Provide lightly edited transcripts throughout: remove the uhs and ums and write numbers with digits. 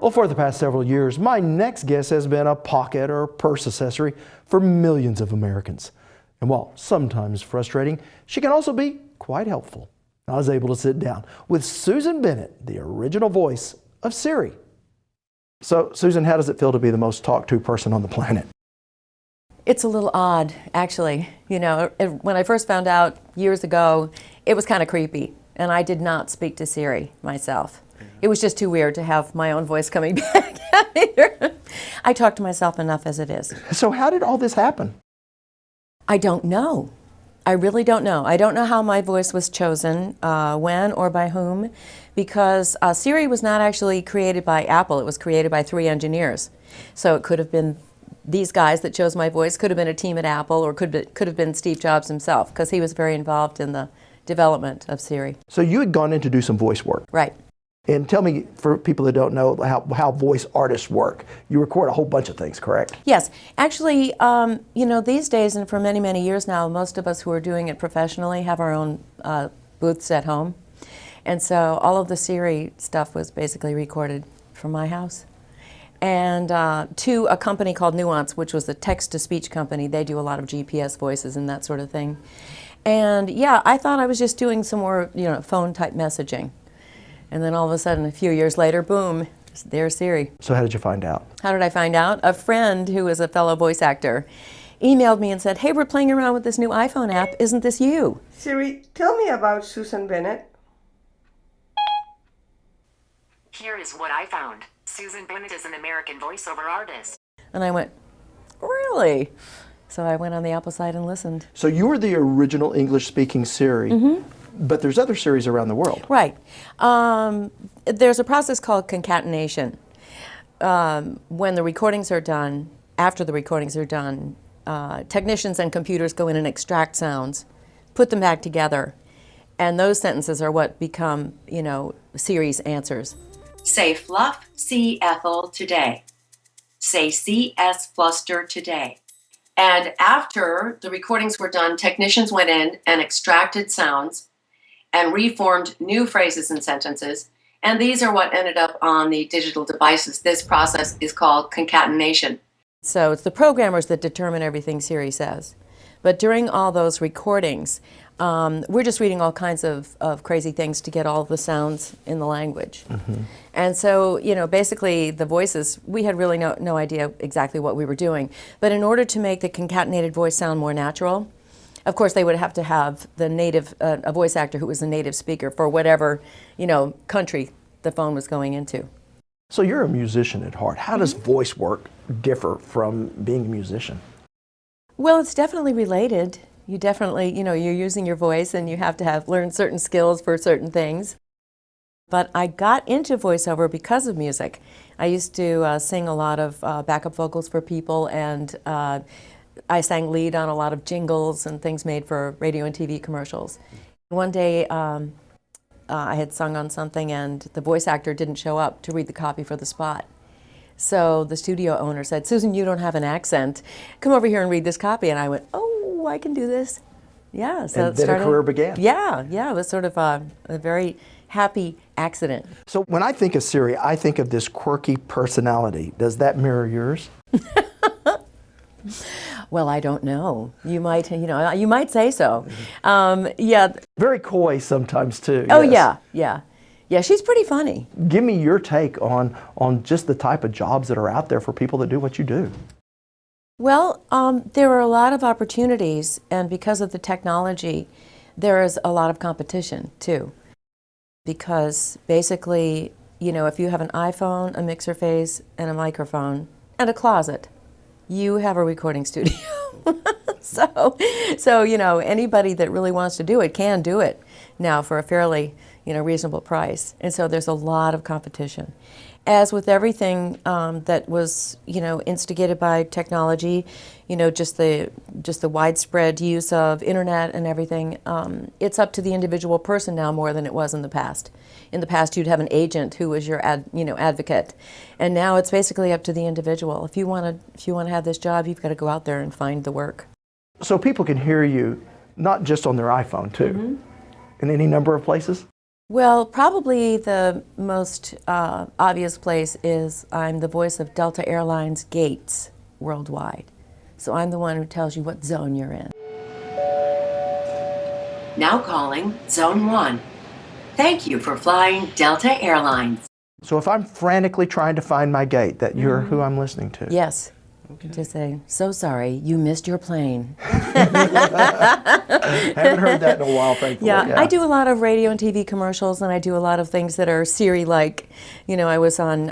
Well, for the past several years, my next guest has been a pocket or purse accessory for millions of Americans. And while sometimes frustrating, she can also be quite helpful. I was able to sit down with Susan Bennett, the original voice of Siri. So, Susan, how does it feel to be the most talked to person on the planet? It's a little odd, actually. You know, when I first found out years ago, it was kind of creepy. And I did not speak to Siri myself. It was just too weird to have my own voice coming back at me. I talk to myself enough as it is. So how did all this happen? I don't know. I really don't know. I don't know how my voice was chosen, when or by whom, because Siri was not actually created by Apple. It was created by 3 engineers. So it could have been these guys that chose my voice, could have been a team at Apple, or could have been Steve Jobs himself, because he was very involved in the development of Siri. So you had gone in to do some voice work. Right. And tell me, for people that don't know how voice artists work, you record a whole bunch of things, correct? Yes. Actually, you know, these days and for many, many years now, most of us who are doing it professionally have our own booths at home. And so all of the Siri stuff was basically recorded from my house. And to a company called Nuance, which was a text-to-speech company. They do a lot of GPS voices and that sort of thing. And yeah, I thought I was just doing some more, you know, phone-type messaging. And then all of a sudden, a few years later, boom, there's Siri. So how did you find out? How did I find out? A friend who is a fellow voice actor emailed me and said, hey, we're playing around with this new iPhone app. Isn't this you? Siri, tell me about Susan Bennett. Here is what I found. Susan Bennett is an American voiceover artist. And I went, really? So I went on the Apple site and listened. So you were the original English-speaking Siri, but there's other Siris around the world. Right. There's a process called concatenation. When the recordings are done, after the recordings are done, technicians and computers go in and extract sounds, put them back together, and those sentences are what become, you know, Siri's answers. Say fluff, see Ethel today. Say CS fluster today. And after the recordings were done, technicians went in and extracted sounds and reformed new phrases and sentences. And these are what ended up on the digital devices. This process is called concatenation. So it's the programmers that determine everything Siri says. But during all those recordings, we're just reading all kinds of crazy things to get all of the sounds in the language. And so, you know, basically the voices, we had really no idea exactly what we were doing. But in order to make the concatenated voice sound more natural, of course they would have to have the native, a voice actor who was a native speaker for whatever, you know, country the phone was going into. So you're a musician at heart. How does voice work differ from being a musician? Well, it's definitely related. You definitely, you know, you're using your voice and you have to learn certain skills for certain things. But I got into voiceover because of music. I used to sing a lot of backup vocals for people, and I sang lead on a lot of jingles and things made for radio and TV commercials. One day I had sung on something and the voice actor didn't show up to read the copy for the spot. So the studio owner said, Susan, you don't have an accent. Come over here and read this copy. And I went, oh, I can do this. Yeah. So and then a career began. Yeah. It was sort of a very happy accident. So when I think of Siri, I think of this quirky personality. Does that mirror yours? Well, I don't know. You might, you know, you might say so. Yeah. Very coy sometimes too. Oh, yes. yeah. Yeah, she's pretty funny. Give me your take on just the type of jobs that are out there for people that do what you do. Well, there are a lot of opportunities, and because of the technology, there is a lot of competition too. Because basically, you know, if you have an iPhone, a mixer phase, and a microphone, and a closet, you have a recording studio. So, you know, anybody that really wants to do it can do it now for a fairly, you know, reasonable price. And so there's a lot of competition. As with everything that was, you know, instigated by technology, you know, just the widespread use of internet and everything, it's up to the individual person now more than it was in the past. In the past, you'd have an agent who was your advocate, and now it's basically up to the individual. If you want to have this job, you've got to go out there and find the work. So people can hear you not just on their iPhone too, in any number of places. Well, probably the most obvious place is I'm the voice of Delta Airlines gates worldwide. So I'm the one who tells you what zone you're in. Now calling Zone 1. Thank you for flying Delta Airlines. So if I'm frantically trying to find my gate, that you're who I'm listening to. Yes. To say, so sorry, you missed your plane. Haven't heard that in a while, thankfully. Yeah, I do a lot of radio and TV commercials, and I do a lot of things that are Siri-like. You know, I was on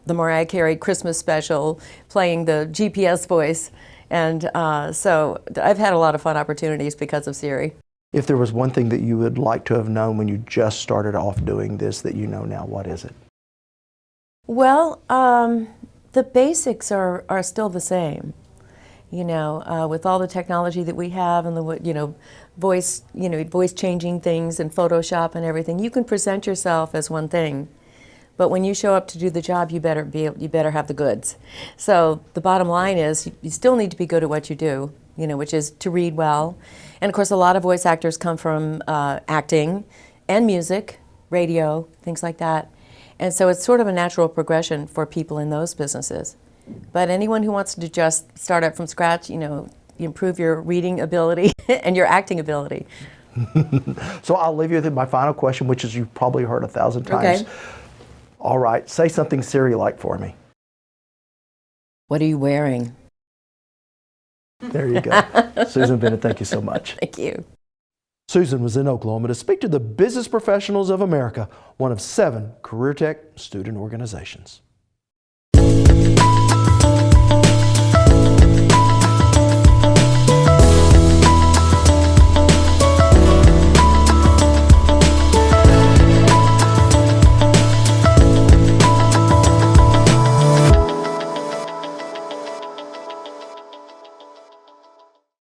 the Mariah Carey Christmas special playing the GPS voice, and so I've had a lot of fun opportunities because of Siri. If there was one thing that you would like to have known when you just started off doing this that you know now, what is it? Well, the basics are still the same. You know, with all the technology that we have and the voice changing things and Photoshop and everything, you can present yourself as one thing, but when you show up to do the job, you better have the goods. So the bottom line is, you still need to be good at what you do. You know, which is to read well, and of course, a lot of voice actors come from acting and music, radio, things like that. And so it's sort of a natural progression for people in those businesses. But anyone who wants to just start up from scratch, you know, improve your reading ability and your acting ability. So I'll leave you with my final question, which is you've probably heard 1,000 times. Okay. All right, say something Siri-like for me. What are you wearing? There you go. Susan Bennett, thank you so much. Thank you. Susan was in Oklahoma to speak to the Business Professionals of America, one of 7 Career Tech student organizations.